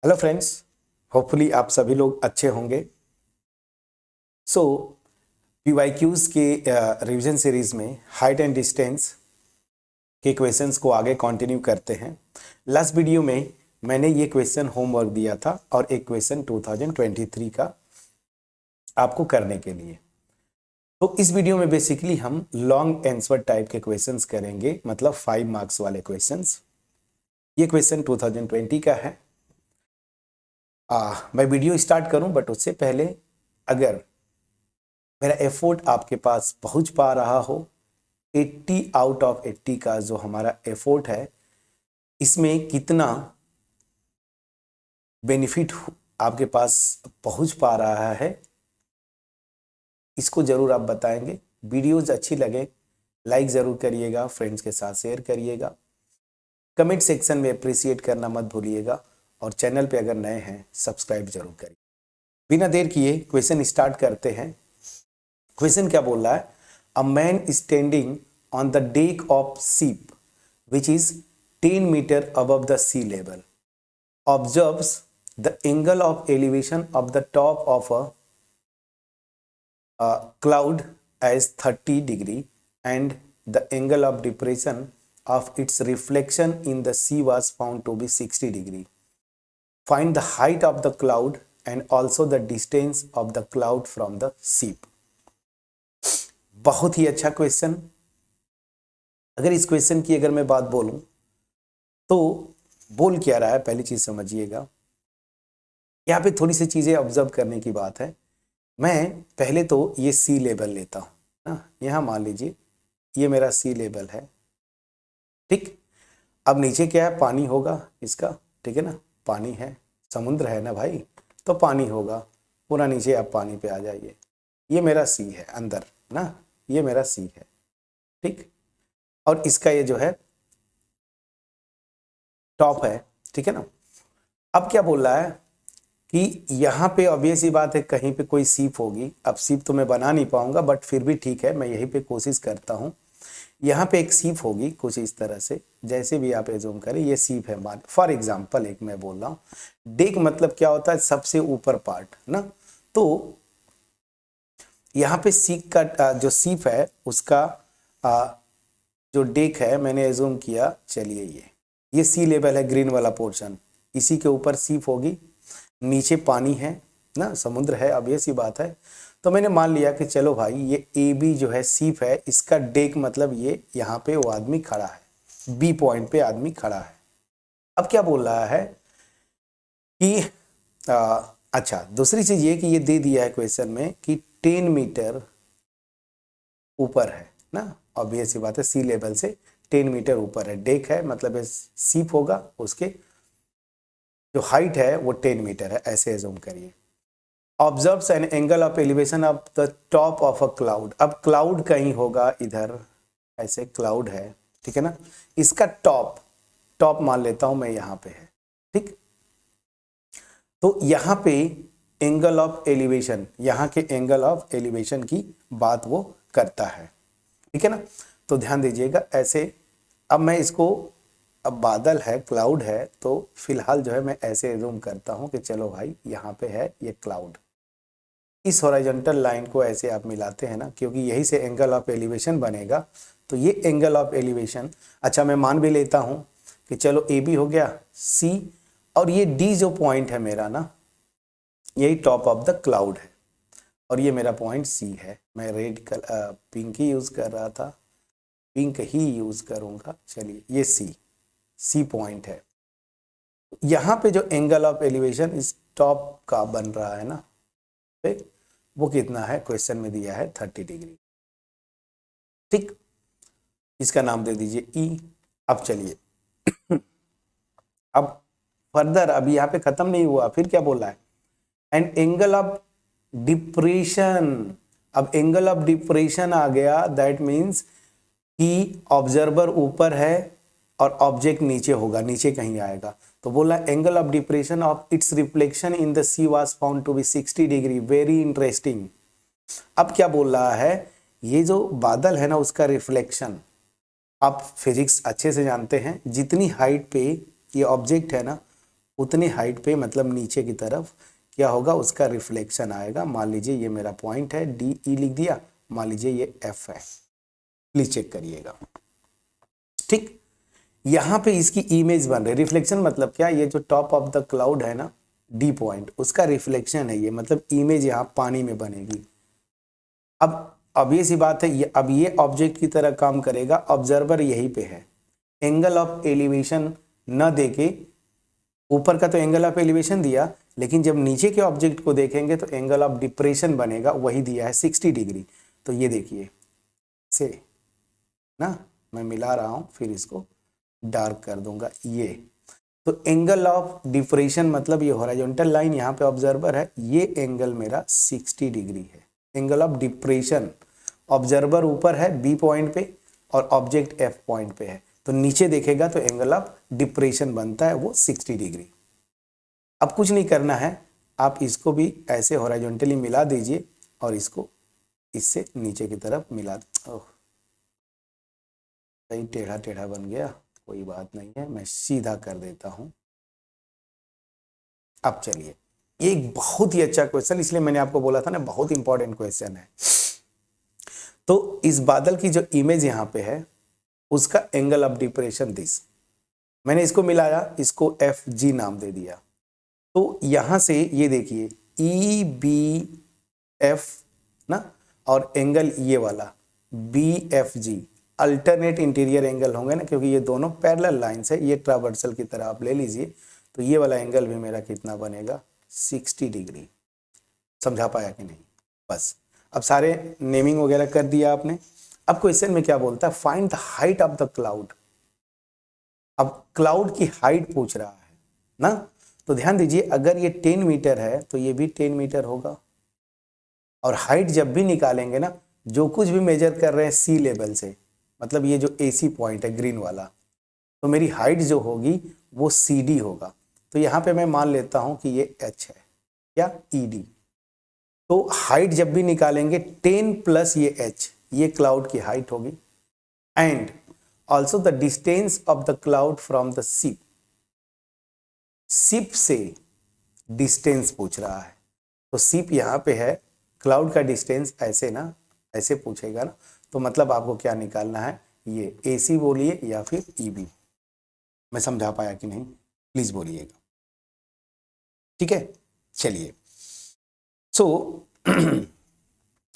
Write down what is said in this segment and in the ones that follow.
Hello friends, hopefully आप सभी लोग अच्छे होंगे। सो पीवाईक्यूज के रिवीजन सीरीज में हाइट एंड डिस्टेंस के क्वेश्चंस को आगे कंटिन्यू करते हैं। लास्ट वीडियो में मैंने ये क्वेश्चन होमवर्क दिया था और एक क्वेश्चन 2023 का आपको करने के लिए। तो इस वीडियो में बेसिकली हम लॉन्ग आंसर टाइप के क्वेश्चंस करेंगे, मतलब 5 मार्क्स वाले क्वेश्चंस। ये क्वेश्चन 2020 का है। मैं वीडियो स्टार्ट करूं बट उससे पहले अगर मेरा एफर्ट आपके पास पहुंच पा रहा हो, 80 आउट ऑफ 80 का जो हमारा एफर्ट है, इसमें कितना बेनिफिट आपके पास पहुंच पा रहा है, इसको जरूर आप बताएंगे। वीडियोज अच्छी लगे लाइक जरूर करिएगा, फ्रेंड्स के साथ शेयर करिएगा, कमेंट सेक्शन में अप्रिशिएट करना मत भूलिएगा और चैनल पे अगर नए हैं सब्सक्राइब जरूर करिए। बिना देर किए क्वेश्चन स्टार्ट करते हैं। क्वेश्चन क्या बोल रहा है? A man standing on the deck of ship which is 10 meter above the sea level observes the angle of elevation of the top of a cloud as 30 degree and the angle of depression of its reflection in the sea was found to be 60 degree. Find the height of the cloud and also the distance of the cloud from the ship. बहुत ही अच्छा question. अगर इस question की अगर मैं बात बोलूं तो बोल क्या रहा है, पहली चीज समझिएगा। यहाँ पे थोड़ी सी चीजें ऑब्जर्व करने की बात है। मैं पहले तो ये सी लेवल लेता हूँ ना, यहाँ मान लीजिए ये मेरा सी लेवल है, ठीक। अब नीचे क्या है? पानी होगा इसका, ठीक है ना, पानी है, समुद्र है ना भाई, तो पानी होगा पूरा। नीचे आप पानी पे आ जाइए, ये मेरा सी है अंदर ना, ये मेरा सी है, ठीक। और इसका ये जो है टॉप है, ठीक है ना। अब क्या बोल रहा है कि यहाँ पे ऑब्वियस ही बात है कहीं पे कोई सीप होगी। अब सीप तो मैं बना नहीं पाऊंगा बट फिर भी ठीक है, मैं यहीं पे कोशिश करता हूँ। यहाँ पे एक सीप होगी कुछ इस तरह से, जैसे भी आप एज्यूम करें ये सीप है। मान फॉर एग्जांपल एक मैं बोल रहा हूँ, डेक मतलब क्या होता है? सबसे ऊपर पार्ट ना। तो यहाँ पे सीप का जो सीप है उसका जो डेक है मैंने एज्यूम किया, चलिए ये सी लेवल है, ग्रीन वाला पोर्शन, इसी के ऊपर सीप होगी, नीचे पानी है ना, समुद्र है, अब ये सी बात है। तो मैंने मान लिया कि चलो भाई ये ए बी जो है सीप है, इसका डेक मतलब ये यहाँ पे वो आदमी खड़ा है, बी पॉइंट पे आदमी खड़ा है। अब क्या बोल रहा है कि अच्छा दूसरी चीज ये कि ये दे दिया है क्वेश्चन में कि 10 मीटर ऊपर है ना, ऑब्वियस सी बात है सी लेवल से 10 मीटर ऊपर है, डेक है मतलब सीप होगा, उसके जो हाइट है वो 10 मीटर है, ऐसे एज्यूम करिए। Observes an angle of elevation of the top of a cloud. अब क्लाउड कहीं होगा इधर, ऐसे क्लाउड है, ठीक है ना, इसका टॉप मान लेता हूं मैं, यहां पे है, ठीक। तो यहां पे एंगल ऑफ एलिवेशन, यहां के एंगल ऑफ एलिवेशन की बात वो करता है, ठीक है ना। तो ध्यान दीजिएगा ऐसे। अब मैं इसको, अब बादल है, क्लाउड है, तो फिलहाल जो है मैं ऐसे एज्यूम करता हूं कि चलो भाई यहाँ पे है ये क्लाउड। इस हॉरिजॉन्टल लाइन को ऐसे आप मिलाते हैं ना, क्योंकि यही से एंगल ऑफ एलिवेशन बनेगा। तो ये एंगल ऑफ एलिवेशन, अच्छा मैं मान भी लेता हूं कि चलो ए बी हो गया, सी, और ये डी जो पॉइंट है मेरा ना, यही टॉप ऑफ द क्लाउड है, और ये मेरा पॉइंट सी है। मैं रेड कलर पिंक ही यूज कर रहा था, पिंक ही यूज करूंगा। चलिए ये सी पॉइंट है। यहाँ पे जो एंगल ऑफ एलिवेशन इस टॉप का बन रहा है ना, वो कितना है? क्वेश्चन में दिया है 30 डिग्री, ठीक। इसका नाम दे दीजिए ई। अब चलिए अब फर्दर, अब यहाँ पे खत्म नहीं हुआ, फिर क्या बोला है? And angle of depression. अब एंगल ऑफ डिप्रेशन आ गया, दैट मीन्स कि ऑब्जर्वर ऊपर है और ऑब्जेक्ट नीचे होगा, नीचे कहीं आएगा। तो बोला angle of depression of its reflection in the sea was found to be 60 degree. Very interesting. अब क्या बोल रहा है? ये जो बादल है ना उसका रिफ्लेक्शन, आप फिजिक्स अच्छे से जानते हैं, जितनी हाइट पे ये ऑब्जेक्ट है ना उतनी हाइट पे मतलब नीचे की तरफ क्या होगा, उसका रिफ्लेक्शन आएगा। मान लीजिए ये मेरा पॉइंट है, डी ई लिख दिया, मान लीजिए ये एफ है, प्लीज चेक करिएगा। ठीक, यहां पे इसकी इमेज बन रही है। रिफ्लेक्शन मतलब क्या, ये जो टॉप ऑफ द क्लाउड है ना, डी पॉइंट, उसका रिफ्लेक्शन है ये, मतलब इमेज यहां पानी में बनेगी। अब ये सी बात है, ये अब ये ऑब्जेक्ट की तरह काम करेगा। ऑब्जर्वर यहीं पे है, एंगल ऑफ एलिवेशन न देके, ऊपर का तो एंगल ऑफ एलिवेशन दिया, लेकिन जब नीचे के ऑब्जेक्ट को देखेंगे तो एंगल ऑफ डिप्रेशन बनेगा, वही दिया है 60 डिग्री। तो ये देखिए से ना, मैं मिला रहा हूं, फिर इसको डार्क कर दूंगा ये। तो एंगल ऑफ डिप्रेशन मतलब ये हॉरिजॉन्टल लाइन यहाँ पे ऑब्जर्वर है, ये एंगल मेरा 60 डिग्री है। एंगल ऑफ डिप्रेशन, ऑब्जर्वर ऊपर है बी पॉइंट पे और ऑब्जेक्ट एफ पॉइंट पे है, तो नीचे देखेगा तो एंगल ऑफ डिप्रेशन बनता है वो 60 डिग्री। अब कुछ नहीं करना है, आप इसको भी ऐसे हॉरिजॉन्टली मिला दीजिए और इसको इससे नीचे की तरफ मिला दो। सही टेढ़ा टेढ़ा बन गया, कोई बात नहीं है, मैं सीधा कर देता हूं। अब चलिए, ये एक बहुत ही अच्छा क्वेश्चन, इसलिए मैंने आपको बोला था ना बहुत इंपॉर्टेंट क्वेश्चन है। तो इस बादल की जो इमेज यहां पे है, उसका एंगल ऑफ डिप्रेशन दिस, मैंने इसको मिलाया, इसको एफ जी नाम दे दिया। तो यहां से ये देखिए ई बी एफ ना, और एंगल ये वाला B F G, alternate interior angle होंगे ना, क्योंकि ये दोनों पैरेलल लाइंस है, ये ट्रावर्सल की तरह आप ले लीजिए। तो ये वाला एंगल भी मेरा कितना बनेगा, 60 डिग्री। समझा पाया कि नहीं? बस, अब सारे नेमिंग वगैरह कर दिया आपने। अब क्वेश्चन में क्या बोलता है, find the height of the cloud. अब क्लाउड की हाइट पूछ रहा है ना, तो ध्यान दीजिए, अगर ये 10 मीटर है तो ये भी 10 मीटर होगा। और हाइट जब भी निकालेंगे ना, जो कुछ भी मेजर कर रहे हैं सी लेवल से, मतलब ये जो एसी पॉइंट है ग्रीन वाला, तो मेरी हाइट जो होगी वो सी डी होगा। तो यहाँ पे मैं मान लेता हूं कि ये एच है या ई डी। तो हाइट जब भी निकालेंगे 10 प्लस ये एच, ये क्लाउड की हाइट होगी। And also the distance of the cloud from the ship, ship से डिस्टेंस पूछ रहा है। तो शिप यहाँ पे है, क्लाउड का डिस्टेंस ऐसे ना, ऐसे पूछेगा ना, तो मतलब आपको क्या निकालना है, ये एसी बोलिए या फिर ईबी। मैं समझा पाया कि नहीं, प्लीज बोलिएगा। ठीक है, चलिए। सो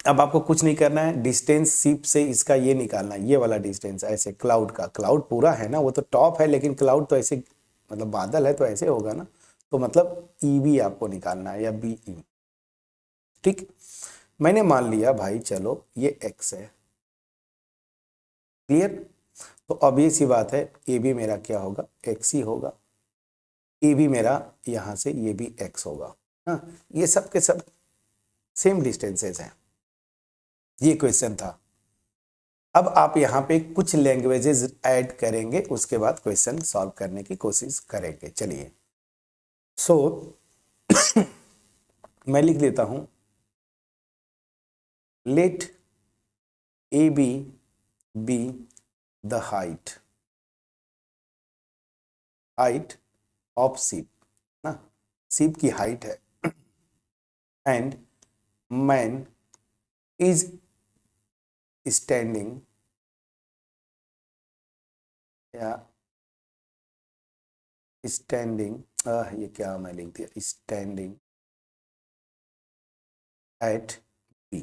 अब आपको कुछ नहीं करना है, डिस्टेंस शिप से इसका ये निकालना है, ये वाला डिस्टेंस ऐसे क्लाउड का, क्लाउड पूरा है ना, वो तो टॉप है, लेकिन क्लाउड तो ऐसे मतलब बादल है तो ऐसे होगा ना, तो मतलब ईबी आपको निकालना है या बीई। ठीक, मैंने मान लिया भाई, चलो ये एक्स है, क्लियर। तो अब ये सी बात है, ए भी मेरा क्या होगा, एक्स ही होगा। ए भी मेरा यहां से ये भी एक्स होगा। हाँ, ये सब के सब सेम डिस्टेंसेस हैं। ये क्वेश्चन था। अब आप यहाँ पे कुछ लैंग्वेजेस ऐड करेंगे, उसके बाद क्वेश्चन सॉल्व करने की कोशिश करेंगे। चलिए, सो मैं लिख देता हूं, let A B the height of ship ना, शिप की हाइट है, एंड मैन इज स्टैंडिंग या स्टैंडिंग, ये क्या मैं लिख दिया, स्टैंडिंग एट बी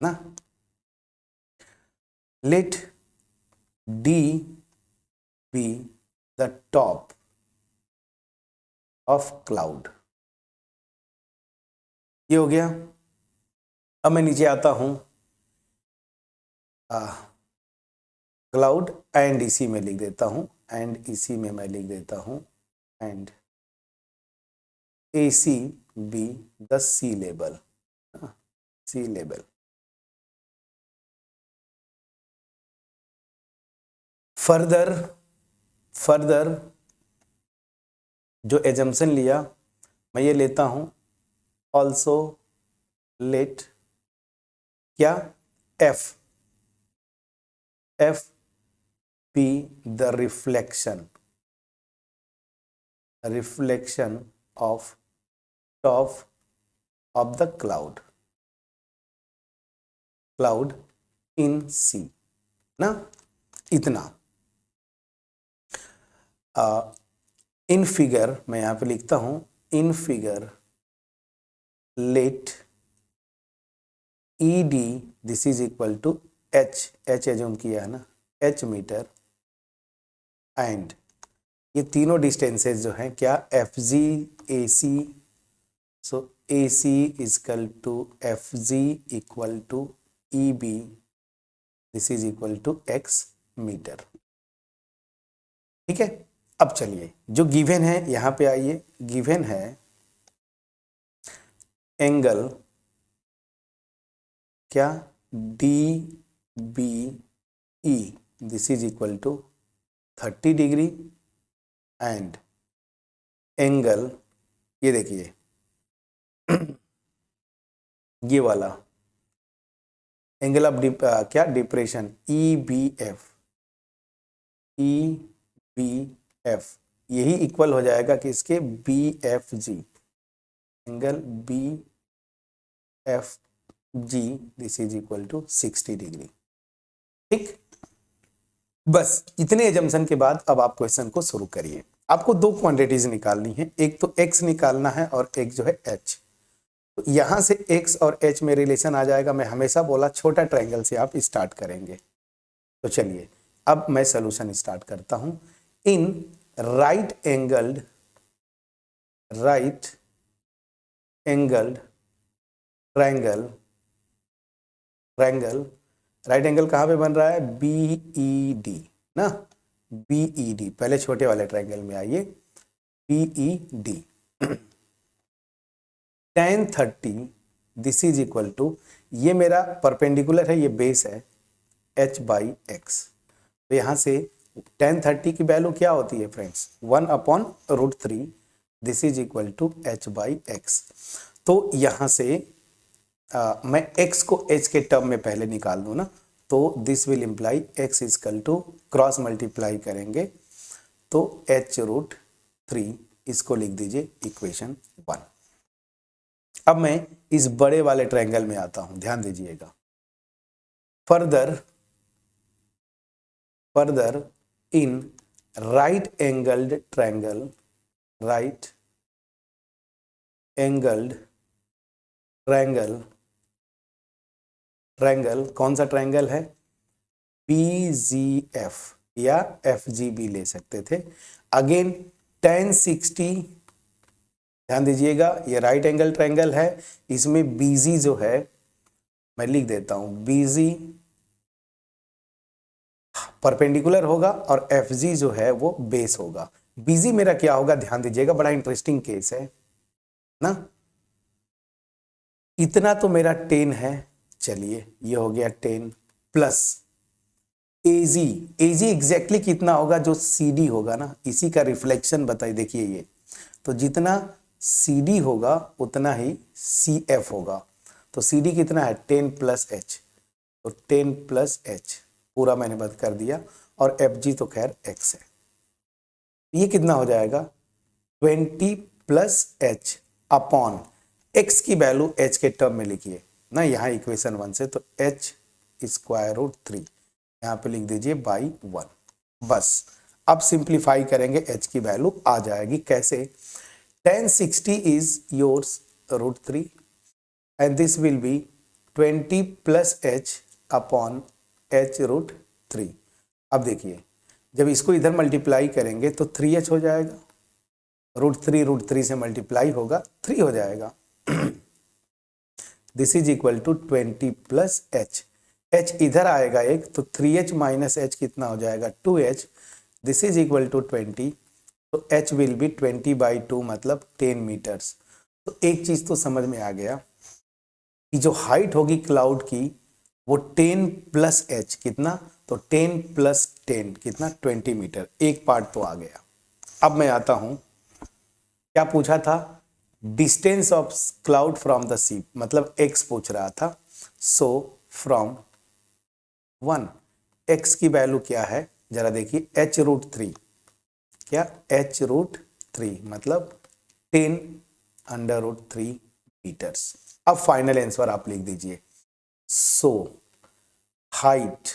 ना, let D B the top of cloud. ये हो गया। अब मैं नीचे आता हूं, क्लाउड एंड इसी में लिख देता हूं, एंड इसी में मैं लिख देता हूं, and A C B the sea level, sea level. Further जो एजम्पशन लिया मैं ये लेता हूं, ऑल्सो लेट क्या, F B the reflection, reflection of top of the cloud in sea ना, इतना। इन फिगर मैं यहां पे लिखता हूं, in figure let ED this is equal to H assume किया है ना, H मीटर, एंड ये तीनों डिस्टेंसेस जो हैं क्या, FG AC, so AC equal to FG equal to EB this is equal to X meter. ठीक है, अब चलिए जो गिवन है यहां पे आइए, गिवन है एंगल क्या, DBE this is equal to 30 degree, and angle ये देखिए ये वाला एंगल ऑफ क्या डिप्रेशन EBF यही इक्वल हो जाएगा कि इसके BFG, angle BFG this is equal to 60 degree. ठीक, बस इतने एजम्पशन के बाद अब आप क्वेश्चन को शुरू करिए। आपको दो क्वांटिटीज निकालनी है, एक तो x निकालना है और एक जो है h। तो यहां से x और h में रिलेशन आ जाएगा। मैं हमेशा बोला छोटा ट्रायंगल से आप स्टार्ट करेंगे। तो चलिए अब मैं सॉल्यूशन स्टार्ट करता हूं। In right angled triangle, right angle कहां पे बन रहा है, BED ना, BED पहले छोटे वाले ट्रायंगल में आइए, BED tan 30 this is equal to, ये मेरा परपेंडिकुलर है, ये बेस है h बाई एक्स। तो यहां से tan 30 की वैल्यू क्या होती है friends, 1/√3 this is equal to h by x. तो यहां से मैं x को h के टर्म में पहले निकाल दूं ना, तो this will imply x equal to, cross multiply करेंगे तो h√3, इसको लिख दीजिए इक्वेशन 1। अब मैं इस बड़े वाले ट्रायंगल में आता हूं, ध्यान दीजिएगा। Further in right angled triangle, कौन सा ट्रायंगल है, BGF या FG भी ले सकते थे। अगेन tan 60, ध्यान दीजिएगा ये राइट एंगल ट्रायंगल है, इसमें BG जो है मैं लिख देता हूं, BG परपेंडिकुलर होगा और FG जो है वो बेस होगा। BG मेरा क्या होगा, ध्यान दीजिएगा, बड़ा इंटरेस्टिंग केस है ना। इतना तो मेरा 10 है, चलिए ये हो गया 10 प्लस AG एग्जैक्टली कितना होगा, जो CD होगा ना, इसी का रिफ्लेक्शन बताइए। देखिए ये तो जितना CD होगा उतना ही CF होगा। तो CD कितना है, 10 प्लस H, तो 10 प्लस H पूरा मैंने बंद कर दिया, और FG तो खैर X है। ये कितना हो जाएगा, 20 प्लस H अपॉन X की वैल्यू H के टर्म में लिखिए ना, यहाँ इक्वेशन 1 से, तो H √3 यहाँ पे लिख दीजिए बाई 1। बस अब सिंप्लीफाई करेंगे, H की वैल्यू आ जाएगी। कैसे, tan 60 is yours √3 and this will be 20 plus H upon H√3। अब देखिए जब इसको इधर मल्टीप्लाई करेंगे तो 3H हो जाएगा, √3 से मल्टीप्लाई होगा 3 हो जाएगा। This is equal to 20 plus H, H इधर आएगा एक, तो 3H माइनस H कितना हो जाएगा, 2H, this is equal to 20, तो H विल बी 20/2 मतलब 10 मीटर्स। तो एक चीज तो समझ में आ गया कि जो हाइट होगी क्लाउड की वो 10 प्लस H कितना, तो 10 प्लस 10 कितना, 20 मीटर। एक पार्ट तो आ गया। अब मैं आता हूं, क्या पूछा था, distance of cloud from the sea, मतलब x पूछ रहा था। सो फ्रॉम 1, x की वैल्यू क्या है जरा देखिए, H√3, क्या H√3 3 मतलब 10√3 मीटर्स। अब फाइनल आंसर आप लिख दीजिए। So height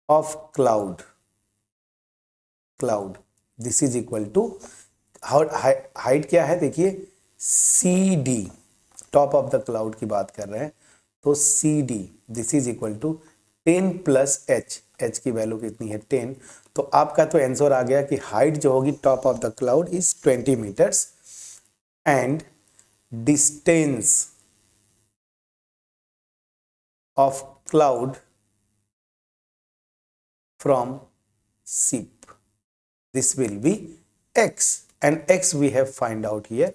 of cloud this is equal to, height क्या है देखिए, C D, top of the cloud की बात कर रहे हैं, तो C D this is equal to 10 plus H की वैल्यू कितनी है 10, तो आपका तो आंसर आ गया कि हाइट जो होगी top of the cloud is 20 meters and distance of cloud from ship, this will be x, and x we have find out here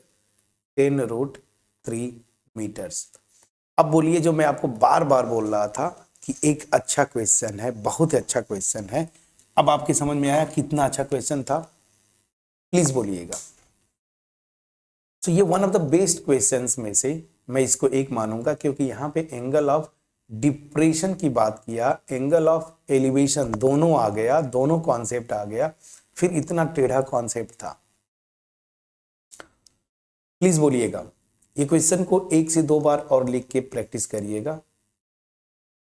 10√3 meters। अब बोलिए, जो मैं आपको बार बार बोल रहा था कि एक अच्छा क्वेश्चन है, बहुत ही अच्छा क्वेश्चन है, अब आपकी समझ में आया कितना अच्छा क्वेश्चन था? प्लीज बोलिएगा। तो ये one of the best questions में से मैं इसको एक मानूंगा, क्योंकि यहाँ पे एंगल ऑफ डिप्रेशन की बात किया, एंगल ऑफ एलिवेशन दोनों आ गया, दोनों कॉन्सेप्ट आ गया, फिर इतना टेढ़ा कॉन्सेप्ट था। प्लीज बोलिएगा, ये क्वेश्चन को 1 से 2 बार और लिख के प्रैक्टिस करिएगा।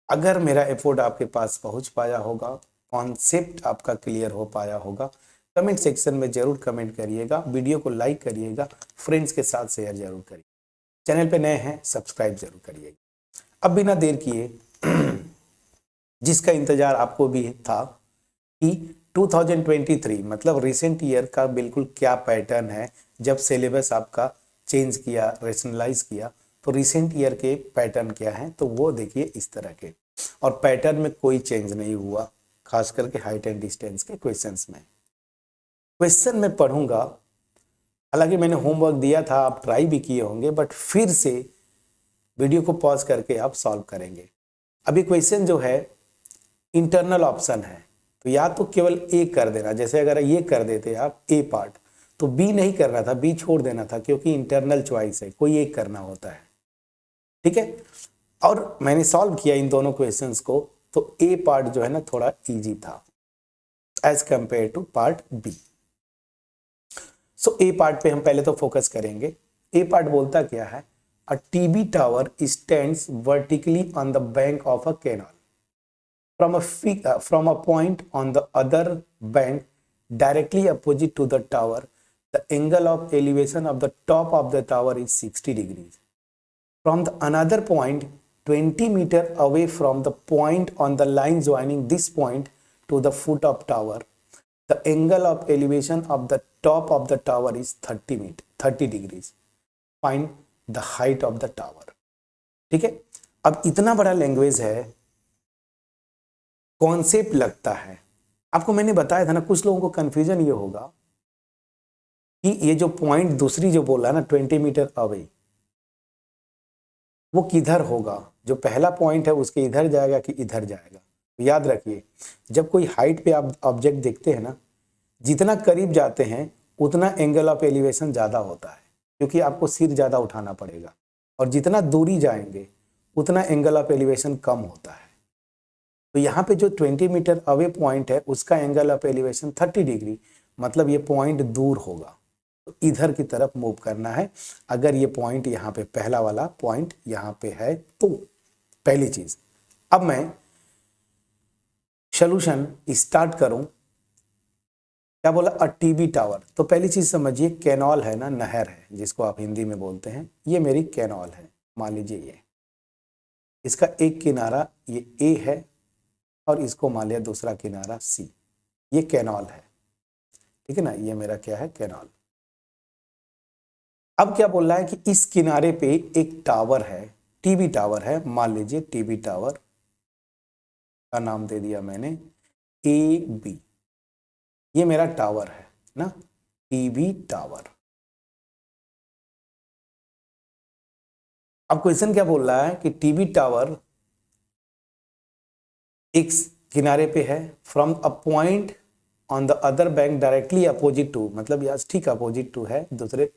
अगर मेरा एफर्ट आपके पास पहुंच पाया होगा, कॉन्सेप्ट आपका क्लियर हो पाया होगा, कमेंट सेक्शन में जरूर कमेंट करिएगा, वीडियो को लाइक करिएगा, फ्रेंड्स के साथ शेयर जरूर करिए, चैनल पे नए हैं सब्सक्राइब जरूर करिएगा। अब बिना देर किए जिसका इंतजार आपको भी था कि 2023 मतलब रिसेंट ईयर का बिल्कुल क्या पैटर्न है, जब सिलेबस आपका चेंज किया, रेशनलाइज किया, तो रिसेंट ईयर के पैटर्न क्या है, तो वो देखिए इस तरह के, और पैटर्न में कोई चेंज नहीं हुआ, खास करके हाइट एंड डिस्टेंस के क्वेश्चंस में। क्वेश्चन में पढ़ूंगा, हालांकि मैंने होमवर्क दिया था, आप ट्राई भी किए होंगे, बट फिर से वीडियो को पॉज करके आप सॉल्व करेंगे। अभी क्वेश्चन जो है इंटरनल ऑप्शन है, तो या तो केवल ए कर देना, जैसे अगर ये कर देते आप ए पार्ट, तो बी नहीं करना था, बी छोड़ देना था, क्योंकि इंटरनल चॉइस है, कोई एक करना होता है, ठीक है। और मैंने सॉल्व किया इन दोनों क्वेश्चंस को, तो ए पार्ट जो है ना थोड़ा इजी था as compare to part B. So A part पे हम पहले तो फोकस करेंगे। ए पार्ट बोलता क्या है, a TB tower stands vertically on the bank of a canal. From a point on the other bank directly opposite to the tower, the angle of elevation of the top of the tower is 60 degrees. From the another point 20 meter away from the point on the line joining this point to the foot of tower, the angle of elevation of the top of the tower is 30 degrees. Find the height of the tower. ठीक है, अब इतना बड़ा language है, concept लगता है। आपको मैंने बताया था ना, कुछ लोगों को कंफ्यूजन ये होगा कि ये जो पॉइंट दूसरी जो बोला ना 20 मीटर अवे, वो किधर होगा, जो पहला पॉइंट है उसके इधर जाएगा कि इधर जाएगा। तो याद रखिए, जब कोई हाइट पे आप ऑब्जेक्ट देखते हैं ना, जितना करीब जाते हैं उतना एंगल ऑफ एलिवेशन ज्यादा होता है, क्योंकि आपको सिर ज़्यादा उठाना पड़ेगा, और जितना दूरी जाएंगे उतना एंगल ऑफ एलिवेशन कम होता है। तो यहाँ पे जो 20 मीटर अवे पॉइंट है उसका एंगल ऑफ एलिवेशन 30 डिग्री, मतलब ये पॉइंट दूर होगा, तो इधर की तरफ मूव करना है। अगर ये पॉइंट यहाँ पे पहला वाला पॉइंट यहाँ पे है तो पहली चीज। अब मैं सॉल्यूशन स्टार्ट करूं, क्या बोला, अ टीबी टावर। तो पहली चीज समझिए, कैनॉल है ना, नहर है जिसको आप हिंदी में बोलते हैं, ये मेरी कैनॉल है। मान लीजिए ये, इसका एक किनारा ये ए है और इसको मान लिया दूसरा किनारा सी, ये कैनॉल है, ठीक है ना, ये मेरा क्या है, कैनॉल। अब क्या बोल रहा है कि इस किनारे पे एक टावर है, टीबी टावर है, मान लीजिए टीबी टावर का नाम दे दिया मैंने ए बी, ये मेरा टावर है ना, टीबी टावर। अब क्वेश्चन क्या बोल रहा है कि टीबी टावर एक किनारे पे है, from a point on the other bank directly opposite to, मतलब यहां ठीक अपोजिट टू है दूसरे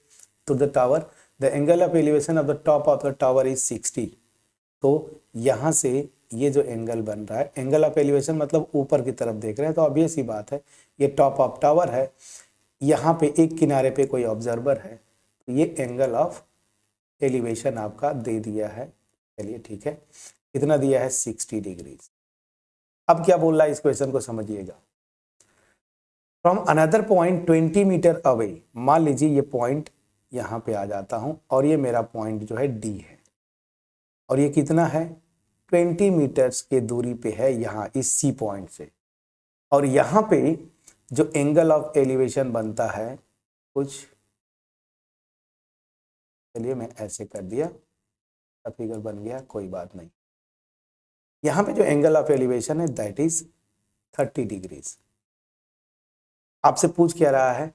to the tower, the angle of elevation of the top of the tower is 60। तो यहां से ये जो एंगल बन रहा है, एंगल ऑफ एलिवेशन मतलब ऊपर की तरफ देख रहे हैं, तो ऑब्वियस ही बात है ये टॉप ऑफ टावर है, यहाँ पे एक किनारे पे कोई ऑब्जर्वर है, तो ये एंगल ऑफ एलिवेशन आपका दे दिया है। चलिए ठीक है, कितना दिया है 60 डिग्री। अब क्या बोल रहा है इस क्वेश्चन को समझिएगा। From another point 20 meter away, मान लीजिए ये पॉइंट यहाँ पे आ जाता हूँ और ये मेरा पॉइंट जो है डी है, और ये कितना है 20 मीटर्स के दूरी पे है यहाँ इस सी पॉइंट से, और यहाँ पे जो एंगल ऑफ एलिवेशन बनता है कुछ, चलिए मैं ऐसे कर दिया, फिगर बन गया, कोई बात नहीं। यहाँ पे जो एंगल ऑफ एलिवेशन है दैट इज 30 डिग्रीज। आपसे पूछ क्या रहा है,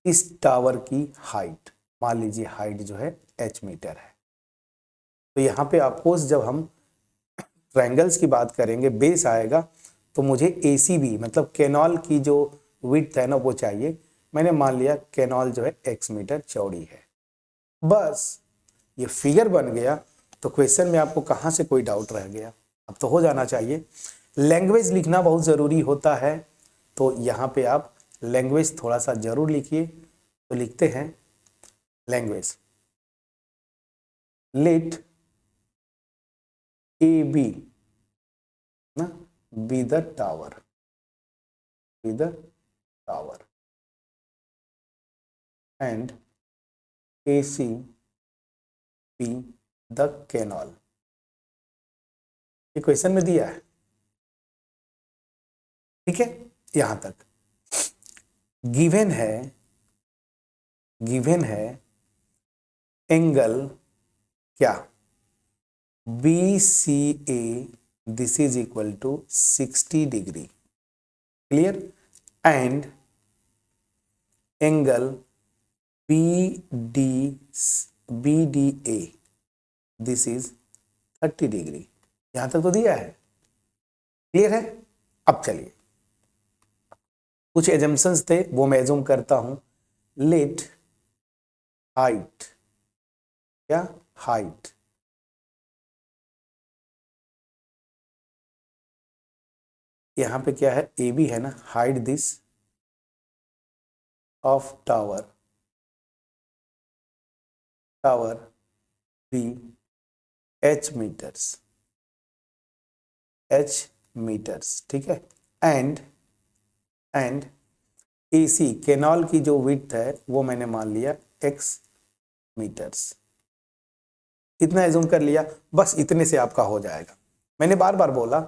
इस टावर की हाइट, मान लीजिए हाइट जो है h मीटर है, तो यहाँ पे आपको जब हम ट्रायंगल्स की बात करेंगे, बेस आएगा, तो मुझे ACB मतलब कैनॉल की जो विड्थ है ना वो चाहिए। मैंने मान लिया कैनॉल जो है x मीटर चौड़ी है, बस ये फिगर बन गया। तो क्वेश्चन में आपको कहाँ से कोई डाउट रह गया, अब तो हो जाना चाहिए। लैंग्वेज लिखना बहुत ज़रूरी होता है, तो यहाँ पे आप लैंग्वेज थोड़ा सा जरूर लिखिए। तो लिखते हैं लैंग्वेज, लेट AB ना be the tower, be the tower and AC be the canal. ये क्वेश्चन में दिया है, ठीक है, यहां तक गिवन है एंगल क्या BCA, this is equal to 60 degree, clear, and angle BDA, this is 30 degree. यहां तक तो दिया है, क्लियर है। अब चलिए कुछ एजम्पशंस थे वो मैं एज्यूम करता हूं। लेट हाइट, क्या हाइट, यहां पे क्या है AB है ना, height this of tower B H metres, ठीक है, एंड AC कैनॉल की जो विड्थ है वो मैंने मान लिया x मीटर्स। इतना एज्यूम कर लिया, बस इतने से आपका हो जाएगा। मैंने बार बार बोला,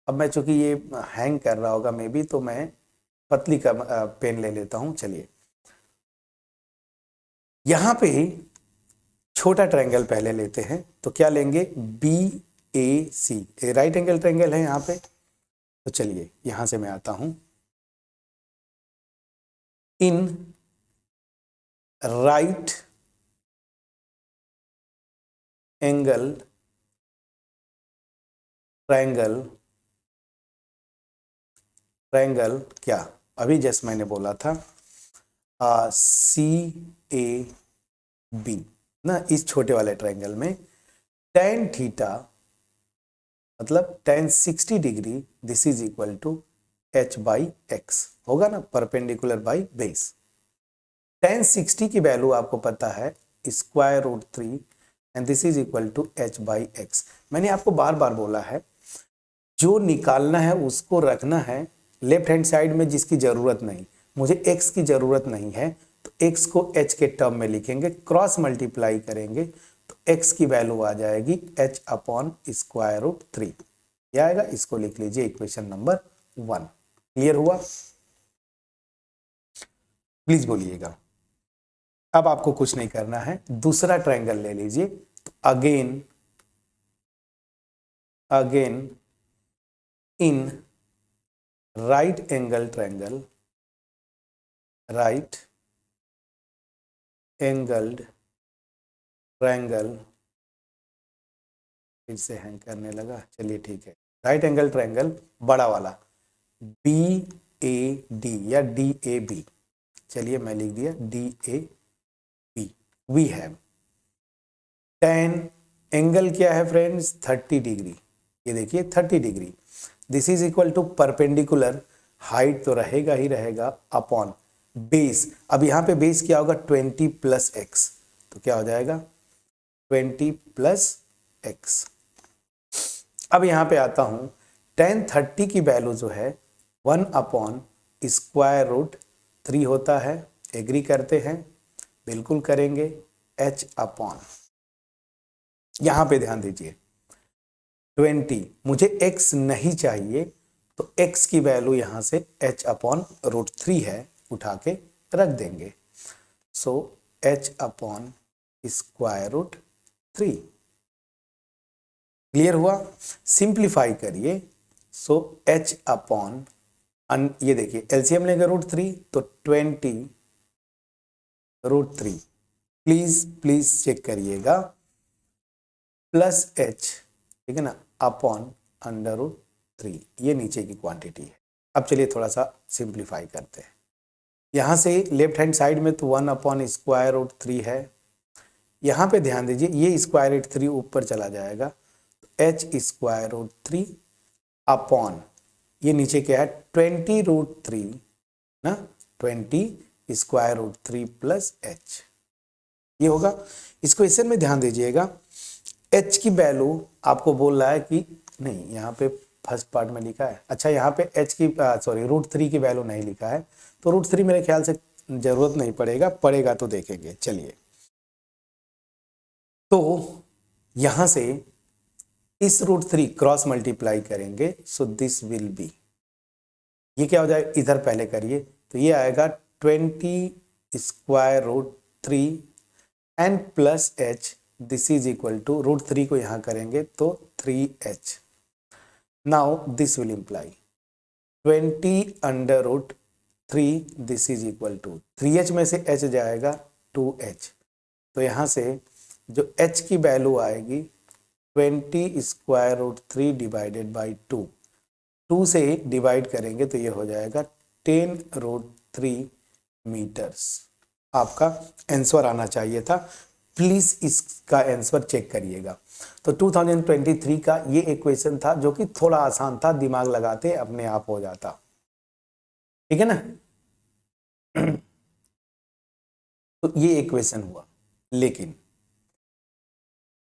अब मैं चूंकि ये हैंग कर रहा होगा मे बी, तो मैं पतली का पेन ले लेता हूं। चलिए यहां पे छोटा ट्रायंगल पहले लेते हैं, तो क्या लेंगे BAC, राइट एंगल ट्रायंगल है यहाँ पे। तो चलिए यहां से मैं आता हूं, इन राइट एंगल ट्रायंगल क्या, अभी जैसे मैंने बोला था CAB ना, इस छोटे वाले ट्रायंगल में tan थीटा मतलब tan 60 degree, this is equal to H/x होगा ना, परपेंडिकुलर बाई बेस। tan 60 की वैल्यू आपको पता है √3 and this is equal to H/x। मैंने आपको बार बार बोला है जो निकालना है उसको रखना है लेफ्ट हैंड साइड में, जिसकी जरूरत नहीं, मुझे x की जरूरत नहीं है, तो x को h के टर्म में लिखेंगे, क्रॉस मल्टीप्लाई करेंगे तो x की वैल्यू आ जाएगी H/√3, क्या आएगा, इसको लिख लीजिए इक्वेशन नंबर 1। क्लियर हुआ, प्लीज बोलिएगा। अब आपको कुछ नहीं करना है, दूसरा ट्रायंगल ले लीजिए। तो again in right angle triangle, right angled triangle, फिर से हैंग करने लगा, चलिए ठीक है, राइट एंगल ट्रायंगल बड़ा वाला BAD या DAB, चलिए मैं लिख दिया DAB। We have tan angle क्या है फ्रेंड्स 30 डिग्री, ये देखिए 30 degree. This is equal to perpendicular, height तो रहेगा ही रहेगा, अपॉन बेस। अब यहाँ पे बेस क्या होगा 20 प्लस एक्स, तो क्या हो जाएगा 20 प्लस एक्स। अब यहाँ पे आता हूँ, tan 30 की वैल्यू जो है 1 अपॉन स्क्वायर रूट 3 होता है। एग्री करते हैं, बिल्कुल करेंगे। h अपॉन, यहाँ पे ध्यान दीजिए 20, मुझे x नहीं चाहिए तो x की वैल्यू यहाँ से h अपॉन रूट 3 है, उठा के रख देंगे। So h upon square root 3। Clear हुआ? सिंप्लीफाई करिए। सो h अपॉन, ये देखिए एलसीएम लेंगे रूट 3 तो 20 रूट 3, प्लीज चेक करिएगा, प्लस h, ठीक है ना, अपॉन अंडर रूट 3, ये नीचे की क्वांटिटी है। अब चलिए थोड़ा सा सिंप्लीफाई करते हैं। यहाँ से लेफ्ट हैंड साइड में तो 1 अपॉन स्क्वायर रूट 3 है। यहाँ पे ध्यान दीजिए ये स्क्वायर रूट 3 ऊपर चला जाएगा, तो h स्क्वायर रूट 3 अपॉन, ये नीचे क्या है 20 रूट 3 ना, 20 स्क्वायर रूट 3 प्लस h, ये होगा। इस क्वेश्चन में ध्यान दीजिएगा h की वैल्यू आपको बोल रहा है कि नहीं, यहाँ पे फर्स्ट पार्ट में लिखा है, अच्छा यहाँ पे h की सॉरी रूट 3 की वैल्यू नहीं लिखा है, तो रूट 3 मेरे ख्याल से जरूरत नहीं पड़ेगा, पड़ेगा तो देखेंगे। चलिए, तो यहां से इस रूट 3 क्रॉस मल्टीप्लाई करेंगे, सो दिस विल बी, ये क्या हो जाएगा, इधर पहले करिए, तो ये आएगा 20 square root 3 and plus h, this is equal to root 3 को यहां करेंगे तो 3h। Now this will imply 20 under root 3, this is equal to 3h में से h जाएगा 2h, तो यहां से जो h की वैल्यू आएगी 20 स्क्वायर रूट 3 डिवाइडेड बाई 2, 2 से डिवाइड करेंगे तो ये हो जाएगा 10 रूट 3 मीटर्स। आपका आंसर आना चाहिए था, प्लीज इसका आंसर चेक करिएगा। तो 2023 का ये एक क्वेश्चन था जो कि थोड़ा आसान था, दिमाग लगाते अपने आप हो जाता, ठीक है ना। तो ये एक क्वेश्चन हुआ, लेकिन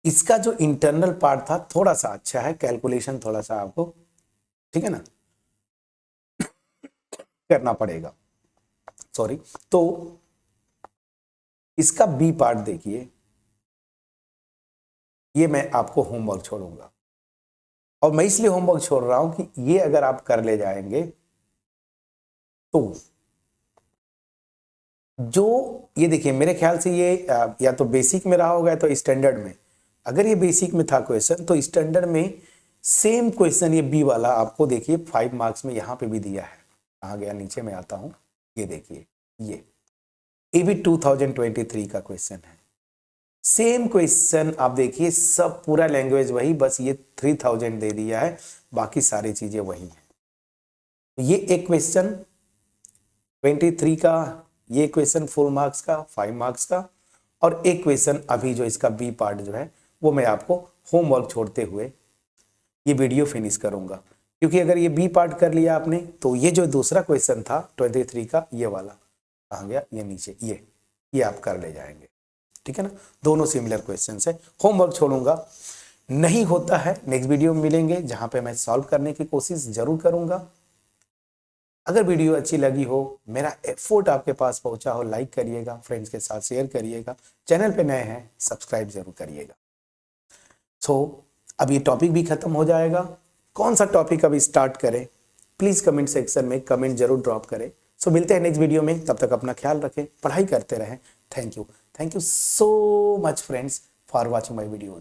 इसका जो इंटरनल पार्ट था थोड़ा सा अच्छा है, कैलकुलेशन थोड़ा सा आपको, ठीक है ना, करना पड़ेगा, सॉरी। तो इसका बी पार्ट देखिए, ये मैं आपको होमवर्क छोड़ूंगा, और मैं इसलिए होमवर्क छोड़ रहा हूं कि ये अगर आप कर ले जाएंगे तो जो, ये देखिए मेरे ख्याल से ये या तो बेसिक में रहा होगा या तो स्टैंडर्ड में। अगर ये बेसिक में था क्वेश्चन, तो स्टैंडर्ड में सेम क्वेश्चन ये बी वाला आपको देखिए 5 मार्क्स में यहाँ पे भी दिया है। कहाँ गया, नीचे में आता हूँ, ये देखिए, ये भी 2023 का क्वेश्चन है। सेम क्वेश्चन आप देखिए, सब पूरा लैंग्वेज वही, बस ये 3000 दे दिया है, बाकी सारी चीजें वही है। ये एक क्वेश्चन 23 का, ये क्वेश्चन 4 मार्क्स का, 5 मार्क्स का, और एक क्वेश्चन अभी जो इसका बी पार्ट जो है वो मैं आपको होमवर्क छोड़ते हुए ये वीडियो फिनिश करूंगा, क्योंकि अगर ये बी पार्ट कर लिया आपने तो ये जो दूसरा क्वेश्चन था 23 का, ये वाला कहाँ गया, ये नीचे, ये आप कर ले जाएंगे, ठीक है ना। दोनों सिमिलर क्वेश्चन है, होमवर्क छोड़ूंगा, नहीं होता है नेक्स्ट वीडियो में मिलेंगे जहां पे मैं सॉल्व करने की कोशिश जरूर करूंगा। अगर वीडियो अच्छी लगी हो, मेरा एफर्ट आपके पास पहुंचा हो, लाइक करिएगा, फ्रेंड्स के साथ शेयर करिएगा, चैनल पे नए हैं सब्सक्राइब जरूर करिएगा। सो अब ये टॉपिक भी खत्म हो जाएगा, कौन सा टॉपिक अभी स्टार्ट करें, प्लीज कमेंट सेक्शन में कमेंट जरूर ड्रॉप करें। सो मिलते हैं नेक्स्ट वीडियो में, तब तक अपना ख्याल रखें, पढ़ाई करते रहें। Thank you so much friends for watching my videos.